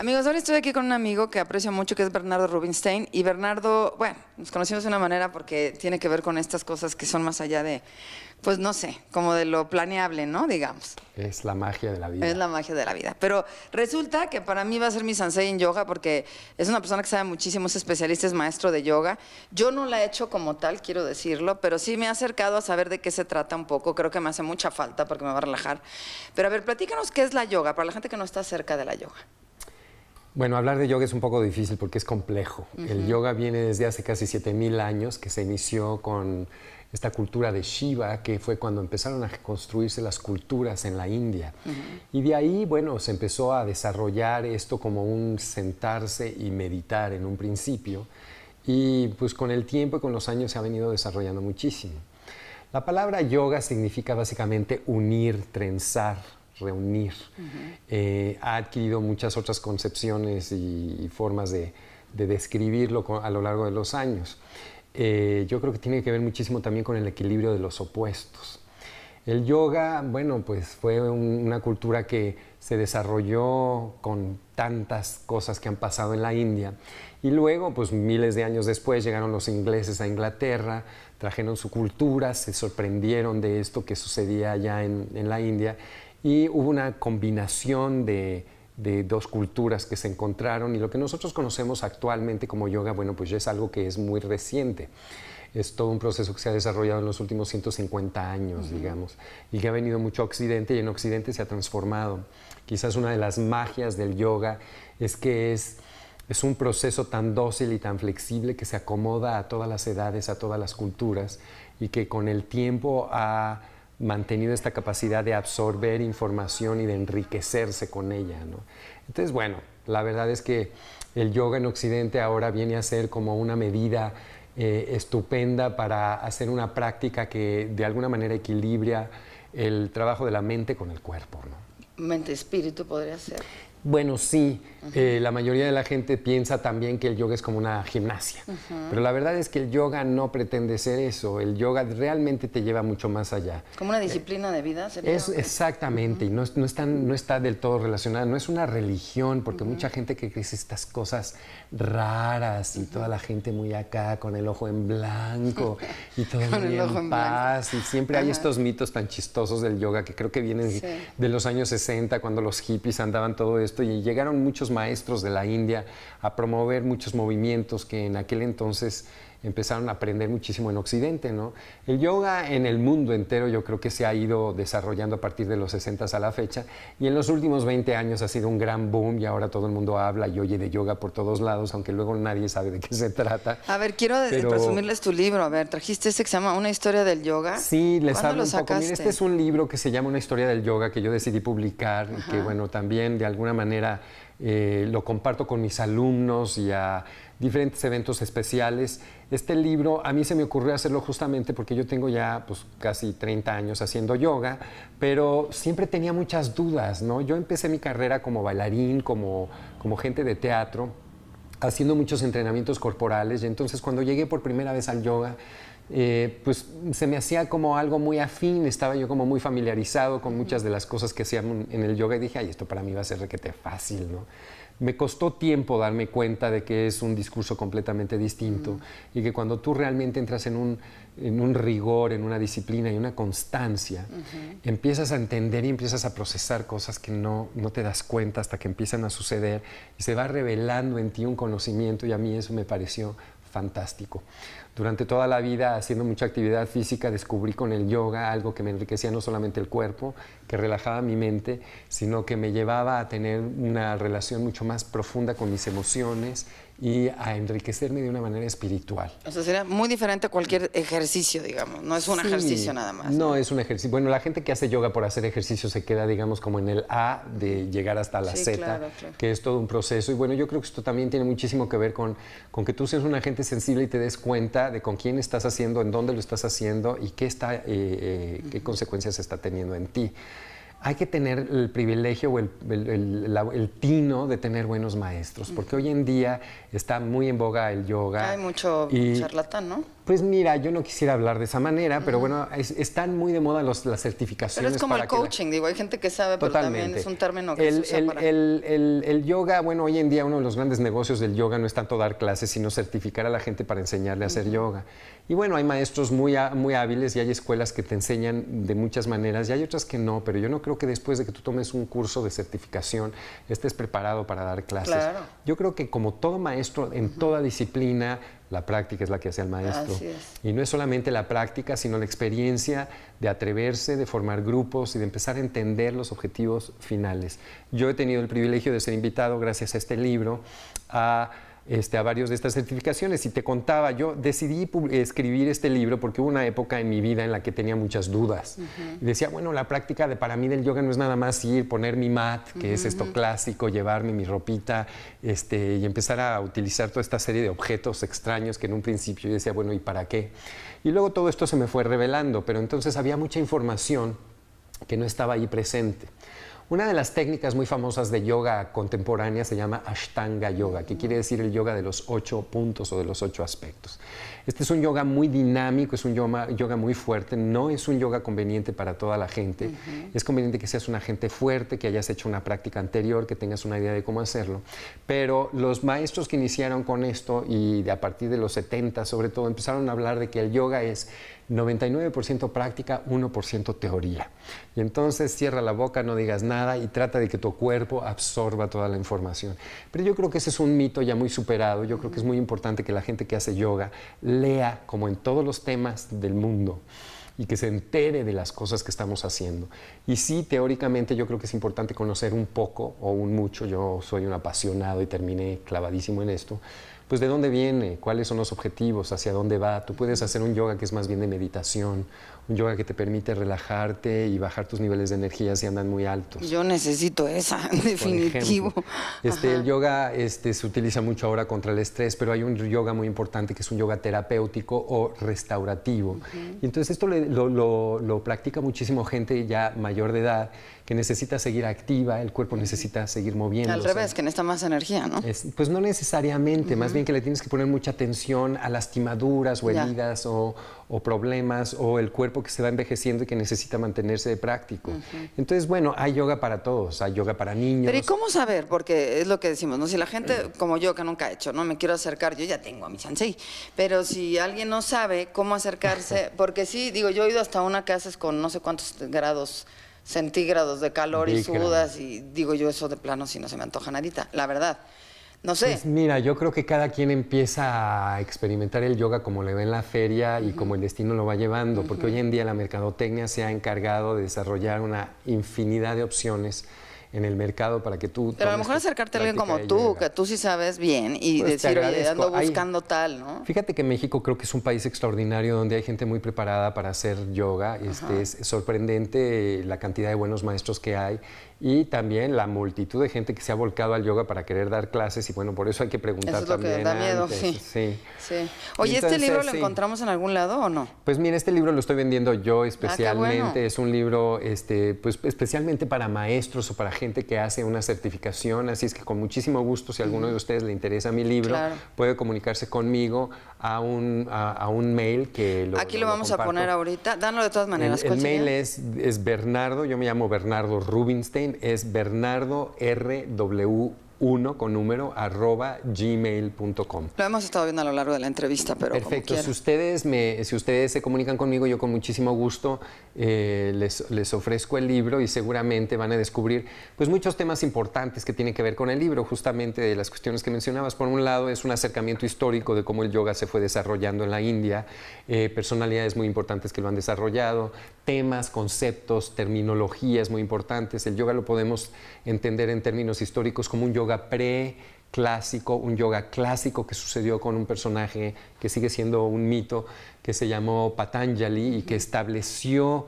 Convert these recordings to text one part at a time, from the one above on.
Amigos, ahora estoy aquí con un amigo que aprecio mucho, que es Bernardo Rubinstein. Y Bernardo, bueno, nos conocimos de una manera porque tiene que ver con estas cosas que son más allá de, pues no sé, como de lo planeable, ¿no? Digamos. Es la magia de la vida. Es la magia de la vida. Pero resulta que para mí va a ser mi sensei en yoga porque es una persona que sabe muchísimo, es especialista, es maestro de yoga. Yo no la he hecho como tal, quiero decirlo, pero sí me ha acercado a saber de qué se trata un poco. Creo que me hace mucha falta porque me va a relajar. Pero a ver, platícanos qué es la yoga para la gente que no está cerca de la yoga. Bueno, hablar de yoga es un poco difícil porque es complejo. El yoga viene desde hace casi 7000 años, que se inició con esta cultura de Shiva, que fue cuando empezaron a construirse las culturas en la India. Y de ahí, bueno, se empezó a desarrollar esto como un sentarse y meditar en un principio. Y pues con el tiempo y con los años se ha venido desarrollando muchísimo. La palabra yoga significa básicamente unir, trenzar, reunir. Ha adquirido muchas otras concepciones y formas de describirlo a lo largo de los años. Yo creo que tiene que ver muchísimo también con el equilibrio de los opuestos. El yoga, bueno, pues fue una cultura que se desarrolló con tantas cosas que han pasado en la India. Y luego, pues miles de años después, llegaron los ingleses a Inglaterra, trajeron su cultura, se sorprendieron de esto que sucedía allá en la India. Y hubo una combinación de dos culturas que se encontraron, y lo que nosotros conocemos actualmente como yoga, bueno, pues ya es algo que es muy reciente. Es todo un proceso que se ha desarrollado en los últimos 150 años, digamos, y que ha venido mucho a Occidente, y en Occidente se ha transformado. Quizás una de las magias del yoga es que es un proceso tan dócil y tan flexible que se acomoda a todas las edades, a todas las culturas, y que con el tiempo ha mantenido esta capacidad de absorber información y de enriquecerse con ella, ¿no? Entonces, bueno, la verdad es que el yoga en Occidente ahora viene a ser como una medida estupenda para hacer una práctica que de alguna manera equilibra el trabajo de la mente con el cuerpo, ¿no? Mente-espíritu podría ser. Bueno, sí, la mayoría de la gente piensa también que el yoga es como una gimnasia, pero la verdad es que el yoga no pretende ser eso. El yoga realmente te lleva mucho más allá. ¿Como una disciplina de vida? ¿Sería? Exactamente, y no está del todo relacionada, no es una religión, porque mucha gente que cree estas cosas raras y toda la gente muy acá, con el ojo en blanco y todo muy en paz, y siempre hay estos mitos tan chistosos del yoga que creo que vienen de los años 60, cuando los hippies andaban todo esto, y llegaron muchos maestros de la India a promover muchos movimientos que en aquel entonces empezaron a aprender muchísimo en Occidente, ¿no? El yoga en el mundo entero yo creo que se ha ido desarrollando a partir de los 60 a la fecha, y en los últimos 20 años ha sido un gran boom, y ahora todo el mundo habla y oye de yoga por todos lados, aunque luego nadie sabe de qué se trata. A ver, quiero presumirles tu libro. A ver, trajiste ese que se llama Una historia del yoga. Sí, les hablo un poco. Mira, este es un libro que se llama Una historia del yoga, que yo decidí publicar, y que bueno, también de alguna manera lo comparto con mis alumnos y a diferentes eventos especiales. Este libro a mí se me ocurrió hacerlo justamente porque yo tengo ya pues casi 30 años haciendo yoga, pero siempre tenía muchas dudas, ¿no? Yo empecé mi carrera como bailarín, como gente de teatro, haciendo muchos entrenamientos corporales, y entonces cuando llegué por primera vez al yoga, pues se me hacía como algo muy afín, estaba yo como muy familiarizado con muchas de las cosas que hacían en el yoga, y dije, ay, esto para mí va a ser requete fácil, ¿no? Me costó tiempo darme cuenta de que es un discurso completamente distinto, y que cuando tú realmente entras en un rigor, en una disciplina y una constancia, empiezas a entender y empiezas a procesar cosas que no te das cuenta hasta que empiezan a suceder, y se va revelando en ti un conocimiento, y a mí eso me pareció fantástico. Durante toda la vida, haciendo mucha actividad física, descubrí con el yoga algo que me enriquecía no solamente el cuerpo, que relajaba mi mente, sino que me llevaba a tener una relación mucho más profunda con mis emociones y a enriquecerme de una manera espiritual. O sea, sería muy diferente a cualquier ejercicio, digamos. No es un ejercicio nada más. No, es un ejercicio. Bueno, la gente que hace yoga por hacer ejercicio se queda, digamos, como en el A de llegar hasta la Z, claro. que es todo un proceso. Y bueno, yo creo que esto también tiene muchísimo que ver con que tú seas una gente sensible y te des cuenta de con quién estás haciendo, en dónde lo estás haciendo y qué consecuencias está teniendo en ti. Hay que tener el privilegio o el tino de tener buenos maestros, porque hoy en día está muy en boga el yoga. Hay mucho charlatán, ¿no? Pues mira, yo no quisiera hablar de esa manera, pero bueno, están muy de moda las certificaciones. Pero es como el coaching, digo, hay gente que sabe, pero también es un término que se usa para... El yoga, bueno, hoy en día uno de los grandes negocios del yoga no es tanto dar clases, sino certificar a la gente para enseñarle a hacer yoga. Y bueno, hay maestros muy hábiles y hay escuelas que te enseñan de muchas maneras y hay otras que no, pero yo no creo que después de que tú tomes un curso de certificación estés preparado para dar clases. Claro. Yo creo que como todo maestro, en toda disciplina, la práctica es la que hace al maestro. Así es. Y no es solamente la práctica, sino la experiencia de atreverse, de formar grupos y de empezar a entender los objetivos finales. Yo he tenido el privilegio de ser invitado, gracias a este libro, a varios de estas certificaciones. Y te contaba, yo decidí escribir este libro porque hubo una época en mi vida en la que tenía muchas dudas. Y decía, bueno, la práctica para mí del yoga no es nada más ir, poner mi mat, que es esto clásico, llevarme mi ropita y empezar a utilizar toda esta serie de objetos extraños que en un principio yo decía, bueno, ¿y para qué? Y luego todo esto se me fue revelando, pero entonces había mucha información que no estaba ahí presente. Una de las técnicas muy famosas de yoga contemporánea se llama Ashtanga Yoga, que quiere decir el yoga de los 8 puntos o de los 8 aspectos. Este es un yoga muy dinámico, es un yoga muy fuerte, no es un yoga conveniente para toda la gente. Es conveniente que seas una gente fuerte, que hayas hecho una práctica anterior, que tengas una idea de cómo hacerlo. Pero los maestros que iniciaron con esto y a partir de los 70 sobre todo empezaron a hablar de que el yoga es 99% práctica, 1% teoría. Y entonces cierra la boca, no digas nada y trata de que tu cuerpo absorba toda la información. Pero yo creo que ese es un mito ya muy superado. Yo creo que es muy importante que la gente que hace yoga lea, como en todos los temas del mundo, y que se entere de las cosas que estamos haciendo. Y sí, teóricamente yo creo que es importante conocer un poco o un mucho. Yo soy un apasionado y terminé clavadísimo en esto. Pues de dónde viene, cuáles son los objetivos, hacia dónde va. Tú puedes hacer un yoga que es más bien de meditación, un yoga que te permite relajarte y bajar tus niveles de energía si andan muy altos. Yo necesito esa, definitivo. El yoga se utiliza mucho ahora contra el estrés, pero hay un yoga muy importante que es un yoga terapéutico o restaurativo. Y entonces esto lo practica muchísimo gente ya mayor de edad que necesita seguir activa, el cuerpo necesita seguir moviéndose. Al revés, que necesita más energía, ¿no? Pues no necesariamente, más bien que le tienes que poner mucha atención a lastimaduras o heridas o problemas o el cuerpo que se va envejeciendo y que necesita mantenerse práctico. Entonces, bueno, hay yoga para todos, hay yoga para niños. Pero ¿y cómo saber? Porque es lo que decimos, ¿no? Si la gente como yo que nunca ha hecho, ¿no? Me quiero acercar, yo ya tengo a mi sensei, pero si alguien no sabe cómo acercarse, porque sí, digo, yo he ido hasta una que haces con no sé cuántos grados centígrados de calor y sudas y digo yo eso de plano si no se me antoja nadita, la verdad. No sé. Pues mira, yo creo que cada quien empieza a experimentar el yoga como le ve en la feria y como el destino lo va llevando, porque hoy en día la mercadotecnia se ha encargado de desarrollar una infinidad de opciones en el mercado para que tú... Pero a lo mejor acercarte a alguien como tú, que tú sí sabes bien y pues decir, oye, ando buscando tal, ¿no? Fíjate que México creo que es un país extraordinario donde hay gente muy preparada para hacer yoga. Es sorprendente la cantidad de buenos maestros que hay y también la multitud de gente que se ha volcado al yoga para querer dar clases y bueno, por eso hay que preguntar también. Eso es lo que da miedo, antes. Sí. Oye, Entonces, ¿este libro lo encontramos en algún lado o no? Pues mira, este libro lo estoy vendiendo yo especialmente. Bueno. Es un libro pues, especialmente para maestros o para gente que hace una certificación, así es que con muchísimo gusto, si a alguno de ustedes le interesa mi libro, puede comunicarse conmigo a un mail que Aquí lo vamos a poner ahorita, danlo de todas maneras. El mail es Bernardo, yo me llamo Bernardo Rubinstein, es bernardorw1 con número @gmail.com. Lo hemos estado viendo a lo largo de la entrevista, pero perfecto. Como si ustedes se comunican conmigo, yo con muchísimo gusto les ofrezco el libro y seguramente van a descubrir pues muchos temas importantes que tienen que ver con el libro, justamente de las cuestiones que mencionabas. Por un lado es un acercamiento histórico de cómo el yoga se fue desarrollando en la India, personalidades muy importantes que lo han desarrollado, temas, conceptos, terminologías muy importantes. El yoga lo podemos entender en términos históricos como un yoga clásico, un yoga clásico que sucedió con un personaje que sigue siendo un mito, que se llamó Patanjali y que estableció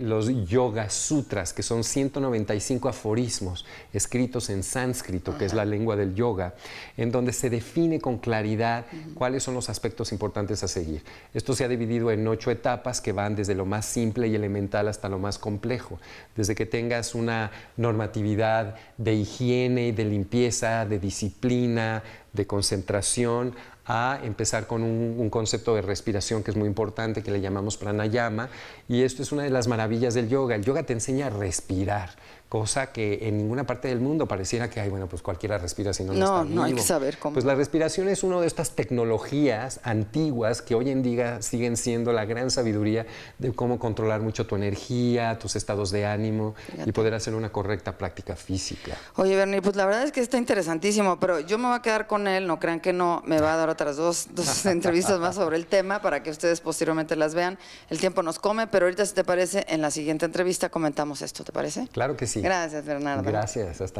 los Yoga Sutras, que son 195 aforismos escritos en sánscrito, que es la lengua del yoga, en donde se define con claridad cuáles son los aspectos importantes a seguir. Esto se ha dividido en 8 etapas que van desde lo más simple y elemental hasta lo más complejo. Desde que tengas una normatividad de higiene y de limpieza, de disciplina, de concentración, a empezar con un concepto de respiración que es muy importante, que le llamamos pranayama, y esto es una de las maravillas del yoga. El yoga te enseña a respirar, cosa que en ninguna parte del mundo pareciera que, ay, bueno, pues cualquiera respira si no está vivo. No, hay que saber cómo. Pues la respiración es una de estas tecnologías antiguas que hoy en día siguen siendo la gran sabiduría de cómo controlar mucho tu energía, tus estados de ánimo y poder hacer una correcta práctica física. Oye, Bernie, pues la verdad es que está interesantísimo, pero yo me voy a quedar con él, no crean que no, me va a dar otras dos entrevistas más sobre el tema para que ustedes posteriormente las vean. El tiempo nos come, pero ahorita, si te parece, en la siguiente entrevista comentamos esto, ¿te parece? Claro que sí. Gracias, Bernardo. Gracias, hasta